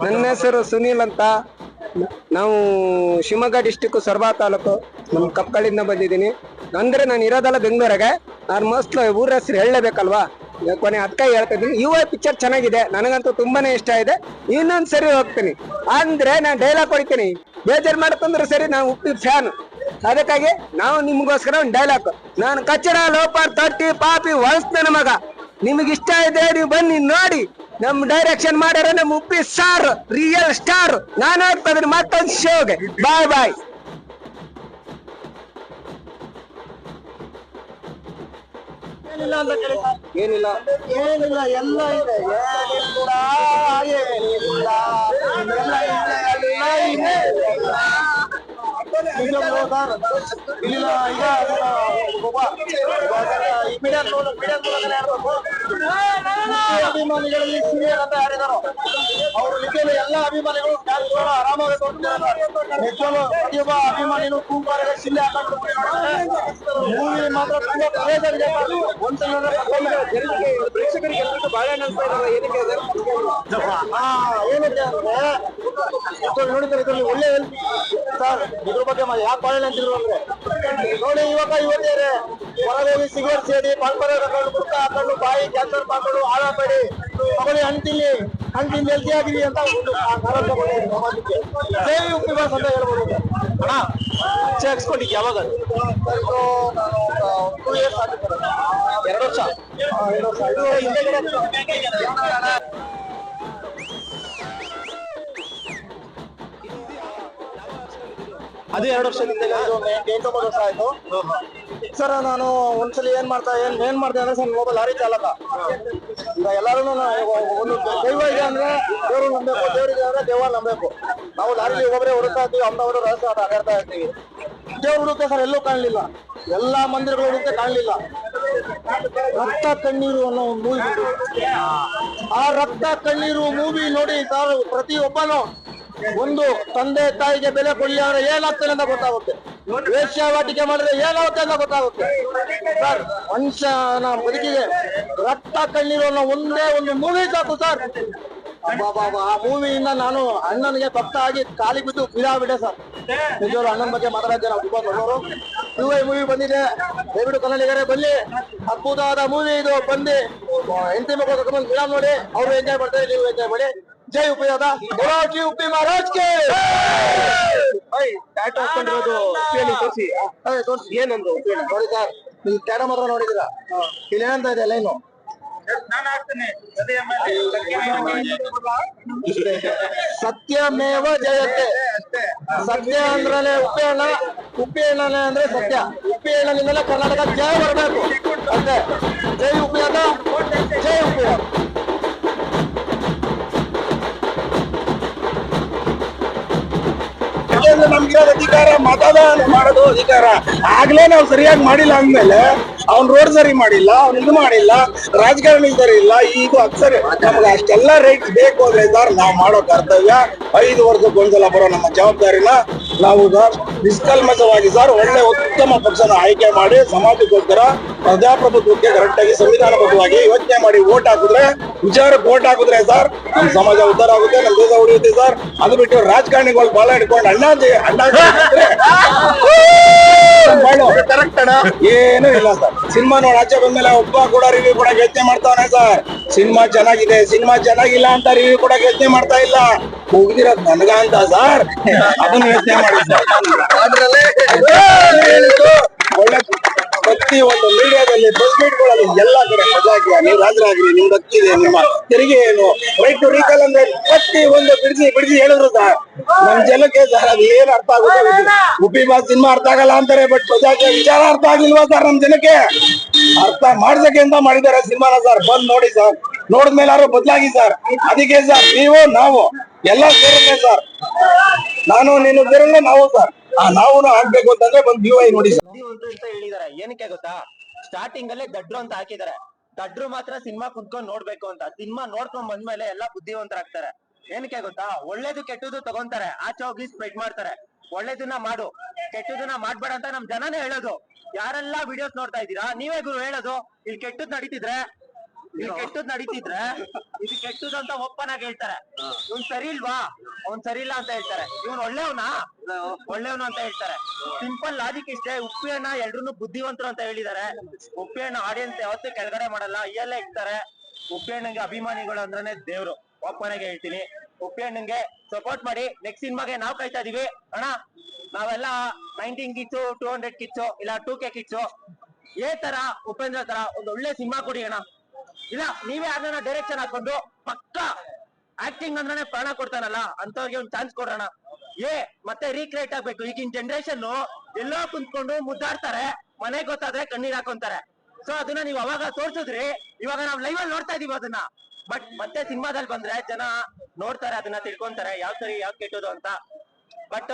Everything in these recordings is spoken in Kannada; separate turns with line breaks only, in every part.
ನನ್ನ ಹೆಸರು ಸುನೀಲ್ ಅಂತ. ನಾವು ಶಿವಮೊಗ್ಗ ಡಿಸ್ಟಿಕ್ ಸೊರಬ ತಾಲೂಕು, ನಮ್ ಕಪ್ಪಗಳಿಂದ ಬಂದಿದ್ದೀನಿ. ಅಂದ್ರೆ ನಾನು ಇರೋದಲ್ಲ ಬೆಂಗಳೂರಾಗೆ. ನಾನು ಮೋಸ್ಟ್ ಊರ ಹೆಸರು ಹೇಳಲೇಬೇಕಲ್ವಾ, ಕೊನೆ ಅದಕ್ಕೆ ಹೇಳ್ತಾ ಇದ್ದೀನಿ. ಪಿಕ್ಚರ್ ಚೆನ್ನಾಗಿದೆ, ನನಗಂತೂ ತುಂಬಾನೇ ಇಷ್ಟ ಇದೆ. ಇನ್ನೊಂದ್ ಸರಿ ಹೋಗ್ತೀನಿ ಅಂದ್ರೆ ನಾನು ಡೈಲಾಗ್ ಹೊಡಿತೀನಿ. ಬೇಜಾರ್ ಮಾಡ್ಕೊಂಡ್ರೆ ಸರಿ, ನಾನು ಉಪ್ಪಿ ಫ್ಯಾನ್. ಅದಕ್ಕಾಗಿ ನಾವು ನಿಮ್ಗೋಸ್ಕರ ಒಂದು ಡೈಲಾಗ್. ನಾನು ಕಚ್ಚಡ ಲೋಪರ್ ತಟ್ಟಿ ಪಾಪಿ ವಯಸ್ ನನ್ನ ಮಗ. ನಿಮಗೆ ಇಷ್ಟ ಇದೆ ನೀವು ಬನ್ನಿ ನೋಡಿ. ನಮ್ ಡೈರೆಕ್ಷನ್ ಮಾಡ್ಯಾರ ನಮ್ ಉಪ್ಪಿ ಸಾರ್, ರಿಯಲ್ ಸ್ಟಾರ್. ನಾನು ಹೋಗ್ತಾ ಇದ್ದೀನಿ ಮತ್ತೊಂದು ಶೋಗೆ. ಬಾಯ್ ಬಾಯ್. ಏನಿಲ್ಲ ಏನಿಲ್ಲ ಎಲ್ಲ ಇದೆ. ಅಭಿಮಾನಿಗಳಲ್ಲಿ ಸೀನಿಯರ್ ಅಂತ ಯಾರಿದಾರೋ ಅವರು ನಿಜವೂ ಎಲ್ಲ ಅಭಿಮಾನಿಗಳು ಆರಾಮಾಗಿ ನಿಜವೂ ಪ್ರತಿಯೊಬ್ಬ ಅಭಿಮಾನಿನೂ ಕೂಗಾರೆ ಶಿಲ್ಲೆ ಹಾಕೊಂಡು ಮೂವಿ ಮಾತ್ರ ತುಂಬಾ ಪ್ರಯೋಜನ. ಪ್ರೇಕ್ಷಕರಿಗೆ ಎಲ್ರಿಗೂ ಬಾಳೆಹಣ್ಣು ಅನ್ಸ್ತಾ ಇದಾರೆ. ಏನಕ್ಕೆ ಏನಕ್ಕೆ ಅಂದ್ರೆ ನೋಡಿದ್ರೆ ಇದರಲ್ಲಿ ಒಳ್ಳೆ ಸರ್, ಇದ್ರ ಬಗ್ಗೆ ಯಾಕೆ ಬಾಳೆಹಣ್ಣು ಅಂತಿದ್ರು ಅಂದ್ರೆ ನೋಡಿ, ಇವತ್ತೇ ಹೊರಗೋಗಿ ಸಿಗರೇಟ್ ಸೇರಿ ಪಾಲ್ಪರ ಹಾಕೊಂಡು ಗುಡ್ಕ ಹಾಕೊಂಡು ಬಾಯಿ ಕ್ಯಾನ್ಸರ್ ಹಾಕೊಂಡು ಹಾಳಾಗಬೇಡಿ, ತಗೊಳ್ಳಿ ಹಣ್ತಿಲ್ಲಿ ಹೆಲ್ತಿ ಆಗಿರಿ ಅಂತ ಒಂದು ಸಮಾಜಕ್ಕೆ ಜೈ ಉಪ್ಪಿ ಬಾಸ್ ಅಂತ ಹೇಳ್ಬೋದು. ಅಣ್ಣ ಹಾಕ್ಸ್ಕೊಂಡಿದ್ದೆ ಯಾವಾಗ? ನಾನು 2 years ಆಗಿತ್ತು. 2 ವರ್ಷ. ಅದು 2 ವರ್ಷದಿಂದ 8-9 ವರ್ಷ ಆಯ್ತು ಸರ್. ನಾನು ಒಂದ್ಸಲಿ ಏನ್ ಮಾಡ್ದೆ ಅಂದ್ರೆ ಸರ್, ಮೊಬೈಲ್ ಲಾರಿ ಚಾಲಕ. ಈಗ ಎಲ್ಲಾರು ಒಂದು ದೈವ ಇದೆ ಅಂದ್ರೆ ದೇವ್ರು ನಂಬೇಕು, ದೇವ್ರಿದೆ ಅಂದ್ರೆ ದೇವ ನಂಬೇಕು. ನಾವು ಲಾರಿಲಿ ಒಬ್ಬೊಬ್ಬರೇ ಹುಡುಕ್ತಾ ಇರ್ತೀವಿ, ಅಮ್ಮನವರು ರಹಸ್ಯ ಆಟಾಡ್ತಾ ಇರ್ತೀವಿ. ದೇವ್ರು ಹುಡುಕ್ತೆ ಸರ್, ಎಲ್ಲೂ ಕಾಣಲಿಲ್ಲ. ಎಲ್ಲಾ ಮಂದಿರಗಳು ಹುಡುಕ್ತೆ ಕಾಣಲಿಲ್ಲ. ರಕ್ತ ಕಣ್ಣೀರು ಅನ್ನೋ ಒಂದು ಮೂವಿ, ಆ ರಕ್ತ ಕಣ್ಣೀರು ಮೂವಿ ನೋಡಿ ಸರ್, ಪ್ರತಿಯೊಬ್ಬನು ಒಂದು ತಂದೆ ತಾಯಿಗೆ ಬೆಲೆ ಕೊಡ್ಲಿ ಅಂದ್ರೆ ಏನಾಗ್ತಾನೆ ಅಂತ ಗೊತ್ತಾಗುತ್ತೆ. ವೇಶ್ಯಾವಾಟಿಕೆ ಮಾಡಿದ್ರೆ ಏನಾಗುತ್ತೆ ಅಂತ ಗೊತ್ತಾಗುತ್ತೆ ಸರ್. ಮನುಷ್ಯನ ಬದುಕಿಗೆ ರಕ್ತ ಕಣ್ಣೀರು ಅನ್ನೋ ಒಂದೇ ಒಂದು ಮೂವಿ ಸಾಕು ಸರ್. ಆ ಮೂವಿಯಿಂದ ನಾನು ಅಣ್ಣನಿಗೆ ಭಕ್ತ ಆಗಿ ಕಾಲಿ ಬಿದ್ದು ಬಿಡೇ ಸರ್. ನಿಜವಾಗ್ಲೂ ಅಣ್ಣನ ಬಗ್ಗೆ ಮಾತಾಡೋದೇ ನಾವು ತುಂಬಾ ದೊಡ್ಡವರು. ಮೂವಿ ಬಂದಿದೆ, ದಯವಿಟ್ಟು ಕನ್ನಡಿಗರೇ ಬನ್ನಿ. ಅದ್ಭುತವಾದ ಮೂವಿ ಇದು. ಬಂದು ಹೆಂಡತಿ ಮಕ್ಕಳು ಕರ್ಕೊಂಡು ಫಿಲಂ ನೋಡಿ, ಅವರು ಎಂಜಾಯ್ ಮಾಡ್ತಾರೆ, ನೀವು ಎಂಜಾಯ್ ಮಾಡಿ. ಜೈ ಉಪ್ಪಿ ದಾದಾ, ಉಪ್ಪಿ ಮಹಾರಾಜ್ಗೆ. ಟ್ಯಾಟೋ ಹಾಕೊಂಡಿರೋದು ತೋರಿಸಿ ಏನಂದ್ರು ನೋಡಿ ಸರ್. ನೀವು ಟ್ಯಾಟೋ ಮಾತ್ರ ನೋಡಿದೀರಾ? ಇಲ್ಲಿ ಏನಂತ ಇದೆ ಲೈನು? ಸತ್ಯಮೇವ ಜಯತೆ. ಸತ್ಯ ಅಂದ್ರೆ ಉಪ್ಪಿ ಹಣ್ಣ, ಉಪ್ಪಿ ಹಣ್ಣನೆ ಅಂದ್ರೆ ಸತ್ಯ. ಉಪ್ಪಿ ಹಣ್ಣಿನಿಂದಲೇ ಕರ್ನಾಟಕ ಜಯ ಬರಬೇಕು ಅಷ್ಟೇ. ಜೈ ಉಪ್ಪಿ ದಾದಾ, ಜೈ ಉಪ್ಪಿ ದಾದಾ. ನಮ್ಗಿರೋದು ಅಧಿಕಾರ, ಮತದಾನ ಮಾಡೋದು ಅಧಿಕಾರ. ಆಗ್ಲೇ ನಾವು ಸರಿಯಾಗಿ ಮಾಡಿಲ್ಲ ಅಂದ್ಮೇಲೆ ಅವ್ನ್ ರೋಡ್ ಸರಿ ಮಾಡಿಲ್ಲ, ಅವ್ನು ಇದು ಮಾಡಿಲ್ಲ, ರಾಜಕಾರಣಿ ಸರಿ ಇಲ್ಲ. ಈಗ ಅಕ್ಸರಿ ನಮ್ಗೆ ಅಷ್ಟೆಲ್ಲ ರೈಟ್ ಬೇಕು ಅಂದ್ರೆ ಸರ್, ನಾವು ಮಾಡೋ ಕರ್ತವ್ಯ 5 ವರ್ಷಕ್ಕೆ ಒಂದ್ಸಲ ಬರೋ ನಮ್ಮ ಜವಾಬ್ದಾರಿನ ನಾವು ನಿಷ್ಕಲ್ಮಶವಾಗಿ ಸರ್ ಒಳ್ಳೆ ಉತ್ತಮ ಪಕ್ಷನ ಆಯ್ಕೆ ಮಾಡಿ ಸಮಾಜಕ್ಕೋಸ್ಕರ ಪ್ರಜಾಪ್ರಭುತ್ವಕ್ಕೆ ಕರೆಕ್ಟ್ ಆಗಿ ಸಂವಿಧಾನಬದ್ಧವಾಗಿ ಯೋಚನೆ ಮಾಡಿ ವೋಟ್ ಹಾಕಿದ್ರೆ, ವಿಚಾರಕ್ಕೆ ವೋಟ್ ಹಾಕಿದ್ರೆ ಸರ್ ನಮ್ಮ ಸಮಾಜ ಉದ್ಧಾರ ಆಗುತ್ತೆ, ನಮ್ಮ ದೇಶ ಉಳಿಯುತ್ತೆ ಸರ್. ಅದು ಬಿಟ್ಟು ರಾಜಕಾರಣಿಗಳು ಬಾಳ ಹಿಡ್ಕೊಂಡು ಅಣ್ಣ ಏನು ಇಲ್ಲ ಸರ್. ಸಿನಿಮಾ ನೋಡಿ ಆಚೆ ಬಂದ್ಮೇಲೆ ಒಬ್ಬ ಕೂಡ ರಿವ್ಯೂ ಕೂಡ ಯೋಚನೆ ಮಾಡ್ತಾವನೆ ಸರ್. ಸಿನಿಮಾ ಚೆನ್ನಾಗಿದೆ, ಸಿನಿಮಾ ಚೆನ್ನಾಗಿಲ್ಲ ಅಂತ ರಿವ್ಯೂ ಕೂಡ ಯೋಚನೆ ಮಾಡ್ತಾ ಇಲ್ಲ. ಹೋಗಿರೋದ್ ನನ್ಗ ಅಂತ ಸರ್, ಅದನ್ನ ಯೋಚನೆ ಮಾಡಿ ಒಳ್ಳೆ ಪ್ರತಿ ಒಂದು ಮೀಡಿಯಾದಲ್ಲಿ ಬಸ್ ಮೀಟ್ಗಳಲ್ಲಿ ಎಲ್ಲಾ ಕಡೆ ಮಜಾಕಿಯ ನೀವು ಹಾಜರಾಗ್ರಿ, ನಿಮ್ಗೆ ಹಕ್ಕಿದೆ, ನಿಮ್ಮ ತೆರಿಗೆ ಏನು, ರೈಟ್ ಟು ರೀಕಾಲ್ ಅಂದ್ರೆ ಪ್ರತಿ ಒಂದು ಬಿಡಿಸಿ ಹೇಳಿದ್ರು ಸರ್. ನಮ್ ಜನಕ್ಕೆ ಸರ್ ಅದು ಏನ್ ಅರ್ಥ ಆಗುತ್ತೆ? ಉಪ್ಪಿ ಬಾಸ್ ಸಿನಿಮಾ ಅರ್ಥ ಆಗಲ್ಲ ಅಂತಾರೆ, ಬಟ್ ಪ್ರಜಾಕೀಯ ವಿಚಾರ ಅರ್ಥ ಆಗ್ಲಿಲ್ವಾ ಸರ್ ನಮ್ ಜನಕ್ಕೆ? ಅರ್ಥ ಮಾಡ್ಸಕ್ಕೆ ಅಂತ ಮಾಡಿದ್ದಾರೆ ಸಿನಿಮಾನ ಸರ್. ಬಂದ್ ನೋಡಿ ಸರ್, ನೋಡಿದ್ಮೇಲೆ ಯಾರು ಬದಲಾಗಿ ಸರ್. ಅದಕ್ಕೆ ಸರ್ ನೀವು ನಾವು ಎಲ್ಲ ಸೇರಿದ್ರೆ ಸರ್, ನಾನು ನೀನು ಸೇರಿದ್ರೆ ನಾವು ಸರ್, ನಾವು ಆಗ್ಬೇಕು ಅಂತಂದ್ರೆ ಬಂದ್ ವ್ಯೂ ಆಗಿ ನೋಡಿ ಸರ್.
ಅಂತ ಹೇಳಿದಾರೆ. ಏನಕ್ಕೆ ಗೊತ್ತಾ, ಸ್ಟಾರ್ಟಿಂಗ್ ಅಲ್ಲೇ ದಡ್ರು ಅಂತ ಹಾಕಿದಾರೆ. ದಡ್ರು ಮಾತ್ರ ಸಿನಿಮಾ ಕುಂತ್ಕೊಂಡ್ ನೋಡ್ಬೇಕು ಅಂತ. ಸಿನಿಮಾ ನೋಡ್ಕೊಂಡ್ ಬಂದ್ಮೇಲೆ ಎಲ್ಲಾ ಬುದ್ಧಿವಂತರಾಗ್ತಾರೆ. ಏನಕ್ಕೆ ಗೊತ್ತಾ, ಒಳ್ಳೇದು ಕೆಟ್ಟದ್ದು ತಗೊಂತಾರೆ, ಆಚೆ ಹೋಗಿ ಸ್ಪ್ರೆಡ್ ಮಾಡ್ತಾರೆ. ಒಳ್ಳೇದನ್ನ ಮಾಡು, ಕೆಟ್ಟದನ್ನ ಮಾಡ್ಬೇಡ ಅಂತ ನಮ್ ಜನನೇ ಹೇಳೋದು. ಯಾರೆಲ್ಲಾ ವಿಡಿಯೋಸ್ ನೋಡ್ತಾ ಇದ್ದೀರಾ, ನೀವೇ ಗುರು ಹೇಳೋದು. ಇಲ್ಲಿ ಕೆಟ್ಟದ್ ನಡೀತಿದ್ರೆ ಇದು ಕೆಟ್ಟದ್ದು ಅಂತ ಓಪನ್ ಆಗಿ ಹೇಳ್ತಾರೆ. ಇವ್ನ್ ಸರಿ ಇಲ್ವಾ, ಅವ್ನ್ ಸರಿ ಇಲ್ಲ ಅಂತ ಹೇಳ್ತಾರೆ. ಇವ್ನ್ ಒಳ್ಳೆಯವನು ಅಂತ ಹೇಳ್ತಾರೆ. ಸಿಂಪಲ್ ಲಾಜಿಕ್ ಇಷ್ಟೇ. ಉಪ್ಪಿಯಣ್ಣ ಎಲ್ರು ಬುದ್ಧಿವಂತರು ಅಂತ ಹೇಳಿದ್ದಾರೆ. ಉಪ್ಪಿಯಣ್ಣ ಆಡಿಯನ್ಸ್ ಯಾವತ್ತೂ ಕೆಳಗಡೆ ಮಾಡಲ್ಲ, ಇಯಲ್ಲೇ ಇರ್ತಾರೆ. ಉಪ್ಪಿಯಣ್ಣಂಗೆ ಅಭಿಮಾನಿಗಳು ಅಂದ್ರೇನೆ ದೇವ್ರು. ಓಪನ್ ಆಗಿ ಹೇಳ್ತೀನಿ, ಉಪ್ಪಿಯಣ್ಣಂಗೆ ಸಪೋರ್ಟ್ ಮಾಡಿ. ನೆಕ್ಸ್ಟ್ ಸಿನಿಮಾಗೆ ನಾವ್ ಕಾಯ್ತಾ ಇದೀವಿ ಅಣ್ಣ. ನಾವೆಲ್ಲ 19 ಕಿಚ್ಚು, 200 ಕಿಚ್ಚು, ಇಲ್ಲ 2K ಕಿಚ್ಚು. ತರ ಉಪೇಂದ್ರ ತರ ಒಂದು ಒಳ್ಳೆ ಸಿನಿಮಾ ಕೊಡಿ ಅಣ್ಣ. ಇಲ್ಲ ನೀವೇ ಅದನ್ನ ಡೈರೆಕ್ಷನ್ ಹಾಕೊಂಡು ಪಕ್ಕ ಆಕ್ಟಿಂಗ್ ಅಂದ್ರೆ ಪ್ರಾಣ ಕೊಡ್ತಾನಲ್ಲ ಅಂತವ್ರಿಗೆ ಒಂದು ಚಾನ್ಸ್ ಕೊಡೋಣ. ಮತ್ತೆ ರೀಕ್ರಿಯೇಟ್ ಆಗ್ಬೇಕು. ಈಗಿನ ಜನರೇಷನ್ ಎಲ್ಲೋ ಕುಂತ್ಕೊಂಡು ಮುದ್ದಾಡ್ತಾರೆ, ಮನೆಗೆ ಗೊತ್ತಾದ್ರೆ ಕಣ್ಣೀರ್ ಹಾಕೊಂತಾರೆ. ಸೊ ಅದನ್ನ ನೀವ್ ಅವಾಗ ತೋರ್ಸಿದ್ರಿ, ಇವಾಗ ನಾವ್ ಲೈವ್ ಅಲ್ಲಿ ನೋಡ್ತಾ ಇದೀವಿ ಅದನ್ನ. ಬಟ್ ಮತ್ತೆ ಸಿನಿಮಾದಲ್ಲಿ ಬಂದ್ರೆ ಜನ ನೋಡ್ತಾರೆ, ಅದನ್ನ ತಿಳ್ಕೊಂತಾರೆ ಯಾವ್ ಸರಿ ಯಾವ್ ಕೆಟ್ಟೋದು ಅಂತ. ಬಟ್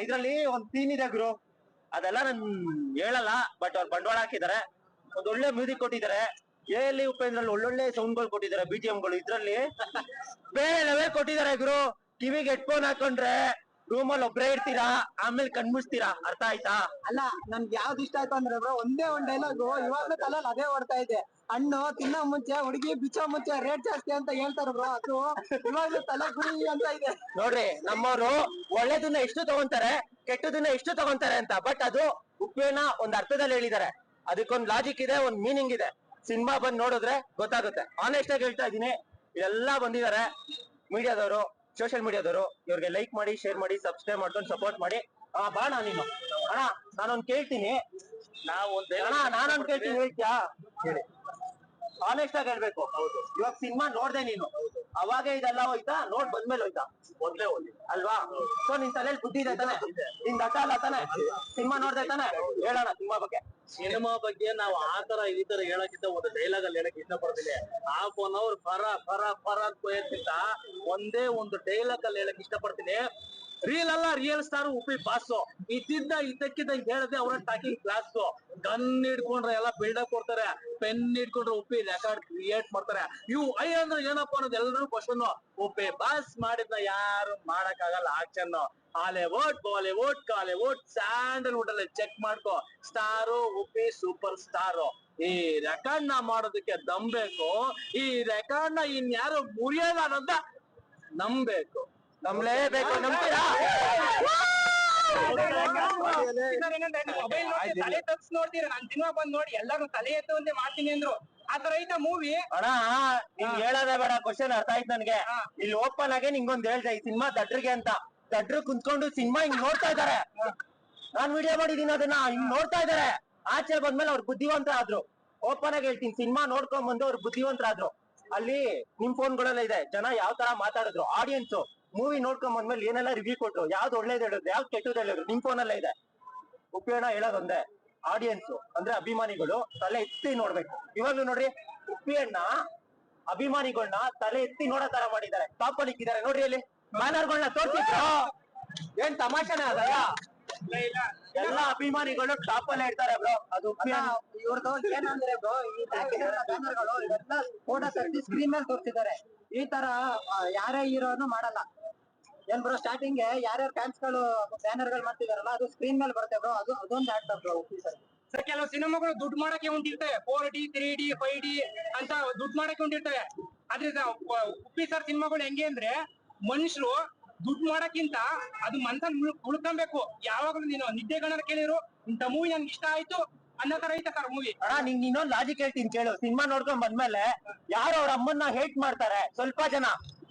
ಇದ್ರಲ್ಲಿ ಒಂದ್ ಸೀನ್ ಇದೆ ಗುರು, ಅದೆಲ್ಲ ನನ್ ಹೇಳಲ್ಲ. ಬಟ್ ಅವ್ರು ಬಂಡವಾಳ ಹಾಕಿದ್ದಾರೆ, ಒಂದ್ ಒಳ್ಳೆ ಮ್ಯೂಸಿಕ್ ಕೊಟ್ಟಿದ್ದಾರೆ. ಎಲ್ಲಿ ಉಪೇಂದ್ರಲ್ಲಿ ಒಳ್ಳೊಳ್ಳೆ ಸೌಂಡ್ಗಳು ಕೊಟ್ಟಿದ್ದಾರೆ, BGMಗಳು. ಇದ್ರಲ್ಲಿ ಬೇರೆ ಲೆವೆಲ್ ಕೊಟ್ಟಿದ್ದಾರೆ ಗುರು. ಕಿವಿಗೆ ಹೆಡ್ಫೋನ್ ಹಾಕೊಂಡ್ರೆ ರೂಮಲ್ಲಿ ಒಬ್ರೇ ಇರ್ತೀರಾ, ಆಮೇಲೆ ಕಣ್ಮುಚ್ತೀರಾ. ಅರ್ಥ ಆಯ್ತಾ?
ಅಲ್ಲ, ನನ್ಗೆ ಯಾವ್ದು ಇಷ್ಟ ಆಯ್ತು ಅಂದ್ರೆ ಬ್ರೋ, ಒಂದೇ ಒಂದ್ ಡೈಲಾಗು ಇವಾಗ್ಲೂ ತಲೆಯಲ್ಲಿ ಅದೇ ಓಡ್ತಾ ಇದೆ. ಹಣ್ಣು ತಿನ್ನೋ ಮುಂಚೆ ಹುಡುಗಿ ಬಿಚ್ಚೋ ಮುಂಚೆ ರೇಟ್ ಜಾಸ್ತಿ ಅಂತ ಹೇಳ್ತಾರ ಬ್ರೋ, ಅದು ಇವಾಗ್ಲೂ ತಲೆ ಗುರಿ ಅಂತ ಇದೆ.
ನೋಡ್ರಿ, ನಮ್ಮವರು ಒಳ್ಳೇದನ್ನ ಎಷ್ಟು ತಗೊಂತಾರೆ, ಕೆಟ್ಟದನ್ನ ಎಷ್ಟು ತಗೊಂತಾರೆ ಅಂತ. ಬಟ್ ಅದು ಉಪ್ಪೇನ ಒಂದ್ ಅರ್ಥದಲ್ಲಿ ಹೇಳಿದ್ದಾರೆ. ಅದಕ್ಕೊಂದ್ ಲಾಜಿಕ್ ಇದೆ, ಒಂದ್ ಮೀನಿಂಗ್ ಇದೆ. ಸಿನಿಮಾ ಬಂದ್ ನೋಡಿದ್ರೆ ಗೊತ್ತಾಗುತ್ತೆ. ಆನೆಸ್ಟ್ ಆಗಿ ಹೇಳ್ತಾ ಇದೀನಿ. ಎಲ್ಲ ಬಂದಿದ್ದಾರೆ ಮೀಡಿಯಾದವರು, ಸೋಷಿಯಲ್ ಮೀಡಿಯಾದವರು. ಇವ್ರಿಗೆ ಲೈಕ್ ಮಾಡಿ, ಶೇರ್ ಮಾಡಿ, ಸಬ್ಸ್ಕ್ರೈಬ್ ಮಾಡ್ಕೊಂಡು ಸಪೋರ್ಟ್ ಮಾಡಿ. ಬಾಣ ನೀನು ಅಣ್ಣ, ನಾನೊಂದ್ ಕೇಳ್ತೀನಿ. ನಾನೊಂದ್ ಕೇಳ್ತೀನಿ, ಹೇಳ್ತೀಯಾ? ಆನೆಸ್ಟ್ ಆಗಿ ಹೇಳ್ಬೇಕು. ಇವಾಗ ಸಿನಿಮಾ ನೋಡ್ದೆ ನೀನು, ಅವಾಗ ಇದೆಲ್ಲ ಹೋಯ್ತಾ, ನೋಡ್ ಬಂದ್ಮೇಲೆ ಹೋಯ್ತಾ? ಮೊದ್ಲೇ ಹೋಗಿ ಅಲ್ವಾ? ಸೊ ನಿನ್ ತಲೆಯಲ್ಲಿ ಬುದ್ಧಿ ಇದೆ ತಾನೆ, ನಿನ್ ದಟ್ಟ ಅಲ್ಲ ತಾನೆ? ಸಿನಿಮಾ ನೋಡ್ದೆ ತಾನೆ? ಹೇಳೋಣ ಸಿನಿಮಾ ಬಗ್ಗೆ.
ಸಿನಿಮಾ ಬಗ್ಗೆ ನಾವು ಆತರ ಈ ತರ ಹೇಳಕ್ಕಿಂತ ಒಂದು ಡೈಲಾಗ್ ಅಲ್ಲಿ ಹೇಳಕ್ ಇಷ್ಟ ಪಡ್ತೀನಿ. ಹಾಫ್ ಒನ್ ಅವರ್ ಫರ ಅಂತ ಕೊಯ್ಯಕ್ಕಿಂತ ಒಂದೇ ಒಂದು ಡೈಲಾಗ್ ಅಲ್ಲಿ ಹೇಳಕ್ ಇಷ್ಟ ಪಡ್ತೀನಿ. ರಿಯಲ್ ಅಲ್ಲ, ರಿಯಲ್ ಸ್ಟಾರ್ ಉಪ್ಪಿ ಬಾಸು. ಇದ್ದಕ್ಕಿದ್ದ ಹೇಳದೆ ಅವರ ಟಾಕಿಂಗ್ ಕ್ಲಾಸ್. ಗನ್ ಹಿಡ್ಕೊಂಡ್ರೆ ಎಲ್ಲ ಬಿಲ್ಡಪ್ ಕೊಡ್ತಾರೆ, ಪೆನ್ ಹಿಡ್ಕೊಂಡ್ರೆ ಉಪ್ಪಿ ರೆಕಾರ್ಡ್ ಕ್ರಿಯೇಟ್ ಮಾಡ್ತಾರೆ. ಐ ಅಂದ್ರೆ ಏನಪ್ಪಾ ಅನ್ನೋದು ಎಲ್ಲರೂ ಕ್ವಶನ್. ಉಪ್ಪಿ ಬಾಸ್ ಮಾಡಿದ್ನ ಯಾರು ಮಾಡಕ್ ಆಗಲ್ಲ. Action Hollywood, Bollywood, Kollywood, Sandalwood ಅಲ್ಲಿ ಚೆಕ್ ಮಾಡ್ಕೋ. Star Uppi super star. ಈ ರೆಕಾರ್ಡ್ ನ ಮಾಡೋದಕ್ಕೆ ನಂಬೇಕು. ಈ ರೆಕಾರ್ಡ್ ನ ಇನ್ಯಾರು ಮುರಿಯಲ್ಲ ಅನ್ನೋದ ನಂಬೇಕು.
ನಂಬಲೇಬೇಕು. ನಂಬ್ತೀರಾ?
ತಲೆ ತಗ್ಸ್ ನೋಡ್ತೀರ, ನಾನ್ ಸಿನಿಮಾ ಬಂದ್ ನೋಡಿ ಎಲ್ಲಾರು ತಲೆ ಎತ್ತುವಂತೆ ಮಾಡ್ತೀನಿ ಅಂದ್ರು. ಆತರ ಐತ ಮೂವಿ
ಅಣ್ಣ. ನಿಂಗ್ ಹೇಳೋದೇ ಬೇಡ, ಕ್ವಶನ್ ಅರ್ಥ ಆಯ್ತು ನನ್ಗೆ. ಇಲ್ಲಿ ಓಪನ್ ಆಗಿ ನಿಂಗೊಂದ್ ಹೇಳ್ದೆ, ಈ ಸಿನಿಮಾ ದಡ್ರಿಗೆ ಅಂತ. ದಡ್ರು ಕುಂತ್ಕೊಂಡು ಸಿನಿಮಾ ಹಿಂಗ್ ನೋಡ್ತಾ ಇದಾರೆ. ನಾನ್ ವಿಡಿಯೋ ಮಾಡಿದೀನಿ, ಅದನ್ನ ಹಿಂಗ್ ನೋಡ್ತಾ ಇದಾರೆ. ಆಚೆ ಬಂದ್ಮೇಲೆ ಅವ್ರು ಬುದ್ಧಿವಂತ ಆದ್ರು. ಓಪನ್ ಆಗಿ ಹೇಳ್ತೀನಿ, ಸಿನಿಮಾ ನೋಡ್ಕೊಂಡ್ ಬಂದು ಅವ್ರು ಬುದ್ಧಿವಂತರಾದ್ರು. ಅಲ್ಲಿ ನಿಮ್ ಫೋನ್ಗಳೆಲ್ಲ ಇದೆ, ಜನ ಯಾವ ತರ ಮಾತಾಡಿದ್ರು. ಆಡಿಯನ್ಸ್ ಮೂವಿ ನೋಡ್ಕೊಂಡ್ ಬಂದ್ಮೇಲೆ ಏನೆಲ್ಲ ರಿವ್ಯೂ ಕೊಟ್ರು, ಯಾವ್ದು ಒಳ್ಳೇದ್ ಹೇಳಿದ್ರು, ಯಾವ್ದು ಕೆಟ್ಟದ್ ಹೇಳಿದ್ರು, ನಿಮ್ ಫೋನ್ ಅಲ್ಲೇ ಇದೆ. ಉಪ್ಪಿಯಣ್ಣ ಹೇಳೋದೊಂದೇ, ಆಡಿಯನ್ಸ್ ಅಂದ್ರೆ ಅಭಿಮಾನಿಗಳು ತಲೆ ಎತ್ತಿ ನೋಡ್ಬೇಕು. ಇವಾಗ್ಲೂ ನೋಡ್ರಿ, ಉಪ್ಪಿಯಣ್ಣ ಅಭಿಮಾನಿಗಳನ್ನ ತಲೆ ಎತ್ತಿ ನೋಡೋ ತರ ಮಾಡಿದ್ದಾರೆ. ಟಾಪ್ ಅಲ್ಲಿ ಇಕ್ಕಿದ್ದಾರೆ ನೋಡ್ರಿ. ಅಲ್ಲಿ ಬ್ಯಾನರ್ಗಳನ್ನ ತೋರ್ಸಿದ್ರು. ಏನ್ ತಮಾಷೆನೇ ಅದಲ್ಲ? ಎಲ್ಲ ಅಭಿಮಾನಿಗಳು ಟಾಪ್ ಅಲ್ಲೇ ಇರ್ತಾರೆ ಬ್ರೋ. ಅದು
ಇವ್ರದ್ದು ಏನಂದ್ರೆ ಬ್ರೋ, ಈ ಬ್ಯಾನರ್ಗಳು ಇವೆಲ್ಲ ಫೋಟೋ ತೆಗ್ದು ಸ್ಕ್ರೀನ್ ಮೇಲೆ ತೋರಿಸಿದ್ದಾರೆ. ಈ ತರ ಯಾರೇ ಹೀರೋನು ಮಾಡಲ್ಲ. ಏನ್ ಬ್ರೋ, ಸ್ಟಾರ್ಟಿಂಗ್ ಯಾರ್ಯಾರು ಫ್ಯಾನ್ಸ್ ಗಳು ಬ್ಯಾನರ್ ಗಳು ಮಾಡ್ತಿದಾರಲ್ಲ, ಅದು ಸ್ಕ್ರೀನ್ ಮೇಲೆ ಬರುತ್ತೆ ಬ್ರೋ. ಅದೊಂದು ಆಕ್ಟರ್ ಬ್ರೋ ಉಪ್ಪಿ ಸರ್. ಕೆಲವು ಸಿನಿಮಾಗಳು ದುಡ್ಡು ಮಾಡಕ್ಕೆ ಹೊಂದಿರ್ತವೆ, 4D 3D 5D ಅಂತ ದುಡ್ಡು ಮಾಡಕ್ಕೆ ಹೊಂದಿರ್ತವೆ. ಆದ್ರೆ ಉಪ್ಪಿ ಸರ್ ಸಿನಿಮಾಗಳು ಹೆಂಗೆ ಅಂದ್ರೆ, ಮನುಷ್ಯರು ದುಡ್ಡು ಮಾಡಕ್ಕಿಂತ ಅದು ಮನ್ಸನ್ ಉಳ್ಕೊಬೇಕು. ಯಾವಾಗ್ಲೂ ನೀನು ನಿದ್ದೆಗಣ್ಣ ಕೇಳಿರು ಇಂಥ ಮೂವಿ ನನ್ಗೆ ಇಷ್ಟ ಆಯ್ತು ಅನ್ನೋ ತರ ಐತೆ ಸರ್ ಮೂವಿ.
ಅಣ್ಣ, ನಿಂಗ್ ಇನ್ನೊಂದ್ ಲಾಜಿಕ್ ಹೇಳ್ತೀನಿ ಕೇಳು. ಸಿನಿಮಾ ನೋಡ್ಕೊಂಡ್ ಬಂದ್ಮೇಲೆ ಯಾರು ಅವ್ರ ಅಮ್ಮನ್ನ ಹೇಟ್ ಮಾಡ್ತಾರೆ, ಸ್ವಲ್ಪ ಜನ.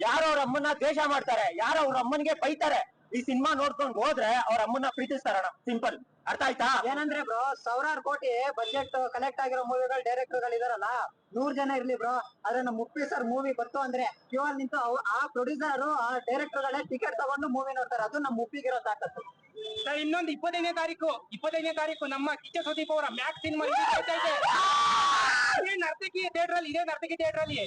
ಯಾರು ಅವ್ರ ಅಮ್ಮನ್ನ ದ್ವೇಷ ಮಾಡ್ತಾರೆ, ಯಾರು ಅವ್ರ ಅಮ್ಮನಿಗೆ ಬೈತಾರೆ. ಈ ಸಿನಿಮಾ ನೋಡ್ಕೊಂಡ್ ಹೋದ್ರೆ ಅವ್ರ ಅಮ್ಮನ್ನ ಪ್ರೀತಿಸ್ತಾರಣ. ಸಿಂಪಲ್. ಅರ್ಥ ಆಯ್ತಾ?
ಏನಂದ್ರೆ ಬ್ರೋ, ಸಾವಿರಾರು ಕೋಟಿ ಬಜೆಟ್ ಕಲೆಕ್ಟ್ ಆಗಿರೋ ಮೂವಿಗಳು ಡೈರೆಕ್ಟರ್ ಗಳು ಇದಾರಲ್ಲ, 100 ಜನ ಇರ್ಲಿ ಬ್ರೋ, ಆದ್ರೆ ನಮ್ಮ ಮುಪ್ಪಿ ಸರ್ ಮೂವಿ ಬಂತು ಅಂದ್ರೆ ಕ್ಯೂಲ್ ನಿಂತು ಆ ಪ್ರೊಡ್ಯೂಸರ್ ಆ ಡೈರೆಕ್ಟರ್ ಗಳೇ ಟಿಕೆಟ್ ತಗೊಂಡು ಮೂವಿ ನೋಡ್ತಾರೆ. ಅದು ನಮ್ಮ ಮುಪ್ಪಿಗಿರೋ ತಾಕತ್ತು.
ಇನ್ನೊಂದು 25ನೇ ತಾರೀಕು ನಮ್ಮ ಕಿಚ್ಚ ಸುದೀಪ್ ಅವರ ಮ್ಯಾಕ್ಸ್ ಸಿನಿಮಾ ಇದೇ ನರ್ತಕಿ ಥಿಯೇಟರ್ ಅಲ್ಲಿ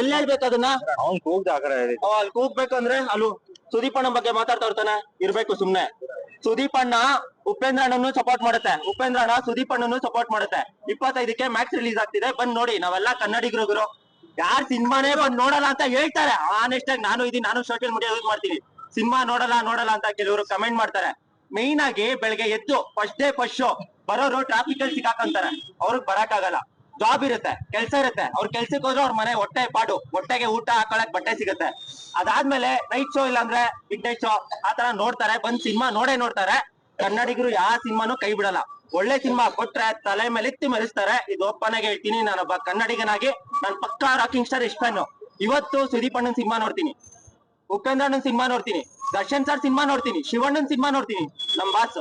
ಎಲ್ಲಿ ಹೇಳ್ಬೇಕು ಅದನ್ನ? ಅಲ್ಲಿ ಕೂಗ್ಬೇಕಂದ್ರೆ ಅಲ್ಲಿ ಸುದೀಪ್ ಅಣ್ಣ ಬಗ್ಗೆ ಮಾತಾಡ್ತಾ ಇರ್ತಾನೆ, ಇರ್ಬೇಕು ಸುಮ್ನೆ. ಸುದೀಪ್ ಅಣ್ಣ ಉಪೇಂದ್ರ ಅಣ್ಣನು ಸಪೋರ್ಟ್ ಮಾಡುತ್ತೆ, ಉಪೇಂದ್ರ ಅಣ್ಣ ಸುದೀಪ್ ಅಣ್ಣನು ಸಪೋರ್ಟ್ ಮಾಡುತ್ತೆ. 25ಕ್ಕೆ ಮ್ಯಾಕ್ಸ್ ರಿಲೀಸ್ ಆಗ್ತಿದೆ, ಬಂದ್ ನೋಡಿ. ನಾವೆಲ್ಲ ಕನ್ನಡಿಗರು, ಯಾರ್ ಸಿನಿಮಾನೇ ಬಂದ್ ನೋಡಲ್ಲ ಅಂತ ಹೇಳ್ತಾರೆ. ಆನೆಸ್ಟ್ ಆಗಿ ನಾನು ಇದೀನಿ, ನಾನು ಸೋಷಿಯಲ್ ಮೀಡಿಯಾ ಯೂಸ್ ಮಾಡ್ತೀನಿ. ಸಿನಿಮಾ ನೋಡಲ್ಲ ಅಂತ ಕೆಲವರು ಕಮೆಂಟ್ ಮಾಡ್ತಾರೆ. ಮೈನ್ ಆಗಿ ಬೆಳಗ್ಗೆ ಎದ್ದು ಫಸ್ಟ್ ಡೇ ಫಸ್ಟ್ ಶೋ ಬರೋರು ಟ್ರಾಫಿಕ್ ಅಲ್ಲಿ ಸಿಕ್ಕಾಕಂತಾರೆ. ಅವ್ರಿಗೆ ಬರಕ್ ಆಗಲ್ಲ, ಜಾಬ್ ಇರುತ್ತೆ, ಕೆಲ್ಸ ಇರುತ್ತೆ. ಅವ್ರ ಕೆಲ್ಸಕ್ಕೆ ಹೋದ್ರೆ ಅವ್ರ ಮನೆ ಹೊಟ್ಟೆ ಪಾಡು, ಹೊಟ್ಟೆಗೆ ಊಟ ಹಾಕೊಳಕ್ ಬಟ್ಟೆ ಸಿಗುತ್ತೆ. ಅದಾದ್ಮೇಲೆ ನೈಟ್ ಶೋ ಇಲ್ಲಾಂದ್ರೆ ಮಿಡ್ ನೈಟ್ ಶೋ ಆತರ ನೋಡ್ತಾರೆ, ಬಂದ್ ಸಿನಿಮಾ ನೋಡ್ತಾರೆ. ಕನ್ನಡಿಗರು ಯಾವ ಸಿನಿಮಾನು ಕೈ ಬಿಡಲ್ಲ. ಒಳ್ಳೆ ಸಿನಿಮಾ ಕೊಟ್ರೆ ತಲೆ ಮೇಲೆ ಎತ್ತಿ ಮೆರೆಸ್ತಾರೆ. ಇದು ಒಪ್ಪನಾಗೆ ಹೇಳ್ತೀನಿ, ನಾನೊಬ್ಬ ಕನ್ನಡಿಗನಾಗಿ ನಾನು ಪಕ್ಕಾ ರಾಕಿಂಗ್ ಸ್ಟಾರ್ ಇಷ್ಟನು. ಇವತ್ತು ಸುದೀಪ್ ಅಣ್ಣನ್ ಸಿನಿಮಾ ನೋಡ್ತೀನಿ, ಉಪೇಂದ್ರ ಅಣ್ಣನ್ ಸಿನಿಮಾ ನೋಡ್ತೀನಿ, ದರ್ಶನ್ ಸರ್ ಸಿನಿಮಾ ನೋಡ್ತೀನಿ, ಶಿವಣ್ಣನ್ ಸಿನಿಮಾ ನೋಡ್ತೀನಿ. ನಮ್ ಬಾಸ್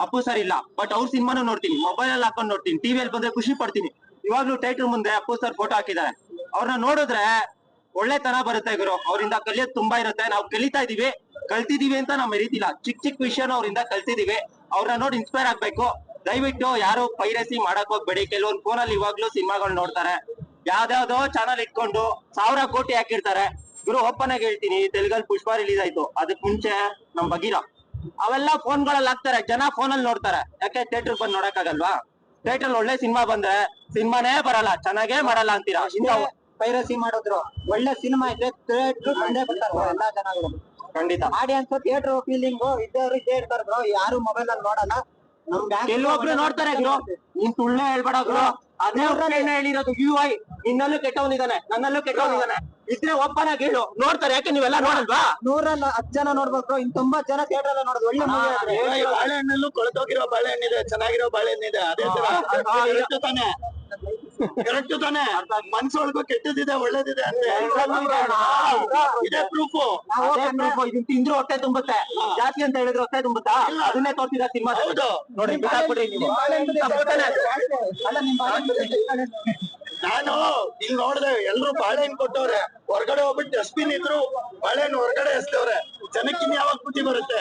ಅಪ್ಪು ಸರ್ ಇಲ್ಲ, ಬಟ್ ಅವ್ರ ಸಿನಿಮಾನು ನೋಡ್ತೀನಿ, ಮೊಬೈಲ್ ಅಲ್ಲಿ ಹಾಕೊಂಡ್ ನೋಡ್ತೀನಿ, ಟಿವಿಯಲ್ಲಿ ಬಂದ್ರೆ ಖುಷಿ ಪಡ್ತೀನಿ. ಇವಾಗ್ಲೂ ಥಿಯೇಟರ್ ಮುಂದೆ ಅಪ್ಪು ಸರ್ ಫೋಟೋ ಹಾಕಿದ್ದಾರೆ. ಅವ್ರನ್ನ ನೋಡಿದ್ರೆ ಒಳ್ಳೆತನ ಬರುತ್ತೆ ಗುರು. ಅವರಿಂದ ಕಲಿಯೋದು ತುಂಬಾ ಇರುತ್ತೆ. ನಾವು ಕಲ್ತಿದೀವಿ ಅಂತ ನಾವು ಮೆರೀತಿಲ್ಲ. ಚಿಕ್ಕ ವಿಷಯನ ಅವರಿಂದ ಕಲ್ತಿದೀವಿ. ಅವ್ರನ್ನ ನೋಡಿ ಇನ್ಸ್ಪೈರ್ ಆಗ್ಬೇಕು. ದಯವಿಟ್ಟು ಯಾರು ಪೈರಸಿ ಮಾಡಕ್ ಹೋಗ್ಬೇಡಿ. ಕೆಲವೊಂದು ಫೋನಲ್ಲಿ ಇವಾಗ್ಲೂ ಸಿನಿಮಾಗಳು ನೋಡ್ತಾರೆ, ಯಾವ್ದಾವ್ದೋ ಚಾನಲ್ ಇಟ್ಕೊಂಡು 1000 ಕೋಟಿ ಹಾಕಿರ್ತಾರೆ. ಗುರು ಓಪನ್ ಆಗಿ ಹೇಳ್ತೀನಿ, ತೆಲುಗಲ್ಲಿ ಪುಷ್ಪ ರಿಲೀಸ್ ಆಯ್ತು, ಅದಕ್ ಮುಂಚೆ ನಮ್ ಬಗೀರ ಅವೆಲ್ಲ ಫೋನ್ಗಳಲ್ಲಿ ಹಾಕ್ತಾರೆ. ಜನ ಫೋನಲ್ಲಿ ನೋಡ್ತಾರೆ. ಯಾಕೆ ಥಿಯೇಟರ್ ಬಂದ್ ನೋಡಕ್ಕಾಗಲ್ವಾ? ಥಿಯೇಟರ್ ಒಳ್ಳೆ ಸಿನಿಮಾ ಬಂದ್ರೆ ಸಿನಿಮಾನೇ ಬರಲ್ಲ, ಚೆನ್ನಾಗೇ ಮಾಡಲ್ಲ ಅಂತೀರಾ.
ಪೈರಸಿ ಮಾಡಿದ್ರು. ಒಳ್ಳೆ ಸಿನಿಮಾ ಇದ್ರೆ ಥಿಯೇಟರ್ ಬಂದೇ ಬರ್ತಾರೆ ಎಲ್ಲಾ ಜನಗಳು.
ಖಂಡಿತ
ಆಡಿಯನ್ಸ್ ಥಿಯೇಟರ್ ಫೀಲಿಂಗ್ ಇದ್ದವ್ರು ಇದ್ದೇ ಇರ್ತಾರೆ ಬ್ರೋ. ಯಾರು ಮೊಬೈಲ್ ಅಲ್ಲಿ ನೋಡಲ್ಲ.
ಕೆಲವೊಬ್ರು ನೋಡ್ತಾರೆ ಗುರು, ನೀನ್ ಸುಳ್ಳೆ ಹೇಳ್ಬೇಡ ಗುರು. ಅದೇ ಹೇಳಿರೋದು UI ನಿನ್ನಲ್ಲೂ ಕೆಟ್ಟವನಿದಾನೆ, ನನ್ನಲ್ಲೂ ಕೆಟ್ಟವನಿದಾನೆ. ಇದ್ರೆ ಓಪನ್ ಆಗಿ ಹೇಳು. ನೋಡ್ತಾರೆ, ಯಾಕೆ ನೀವೆಲ್ಲ ನೋಡಲ್ವಾ?
100ರಲ್ಲಿ 10 ಜನ ನೋಡ್ಬೇಕು, ಇನ್ 90 ಜನ ಥಿಯೇಟರ್ ಅಲ್ಲಿ ನೋಡೋದು. ಒಳ್ಳೆ ಮೂವಿ ಆದ್ರೆ
ಬಾಳೆಹಣ್ಣಲ್ಲೂ ಕೊಳತೋಗಿರೋ ಬಾಳೆಹಣ್ಣಿದೆ, ಚೆನ್ನಾಗಿರೋ ಬಾಳೆಹಣ್ಣಿದೆ. ಅದೇ ತರ ಕರೆಕ್ಟ್ ತಾನೆ. ಮನ್ಸೊಳಗೂ ಕೆಟ್ಟದಿದೆ, ಒಳ್ಳೇದಿದೆ ಅಂತ ಇದೇ ಪ್ರೂಫ್.
ಇದನ್ನ ತಿಂದ್ರು ಹೊಟ್ಟೆ ತುಂಬುತ್ತೆ, ಜಾಸ್ತಿ ಅಂತ ಹೇಳಿದ್ರೆ ಹೊಟ್ಟೆ ತುಂಬುತ್ತಾ? ಅದನ್ನೇ ತೋರ್ಸಿದ ಸಿನಿಮಾ.
ಹೌದು
ನೋಡಿ, ಬಿಟ್ಟಾಕ್ಬಿಟ್ರಿ ನೀವು. ತಪ್ಪು ತಾನೆ?
ಅಲ್ಲ, ನಿಮ್
ನಾನು ಇಲ್ಲಿ ನೋಡ್ದೆ, ಎಲ್ರು ಬಾಳೆಹಣ್ಣು ಕೊಟ್ಟವ್ರೆ. ಹೊರಗಡೆ ಹೋಗ್ಬಿಟ್ಟು ಡಸ್ಟ್ಬಿನ್ ಇದ್ರು ಬಾಳೆಹಣ್ಣು ಹೊರಗಡೆ ಎಸ್ತವ್ರೆ. ಜನಕ್ಕಿನ್ ಯಾವಾಗ ಬುದ್ಧಿ ಬರುತ್ತೆ?